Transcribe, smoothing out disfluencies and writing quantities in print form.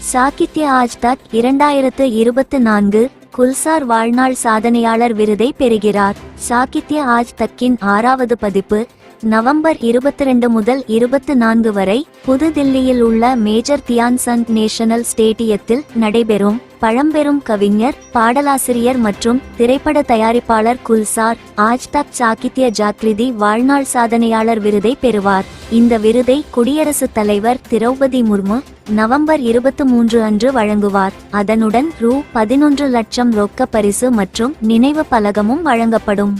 சாகித்ய ஆஜ் தக் 2024 குல்சார் வாழ்நாள் சாதனையாளர் விருதை பெறுகிறார். சாகித்ய ஆஜ் தக்கின் 6வது பதிப்பு நவம்பர் 22 முதல் 24 வரை புதுதில்லியில் உள்ள மேஜர் தியான்சந்த் நேஷனல் ஸ்டேடியத்தில் நடைபெறும். பழம்பெரும் கவிஞர், பாடலாசிரியர் மற்றும் திரைப்பட தயாரிப்பாளர் குல்சார் ஆஜ் தக் சாகித்ய ஜாக்ரிதி வாழ்நாள் சாதனையாளர் விருதை பெறுவார். இந்த விருதை குடியரசுத் தலைவர் திரௌபதி முர்மு நவம்பர் 23 அன்று வழங்குவார். அதனுடன் ரூ. 11 லட்சம் ரொக்க பரிசு மற்றும் நினைவு பலகமும் வழங்கப்படும்.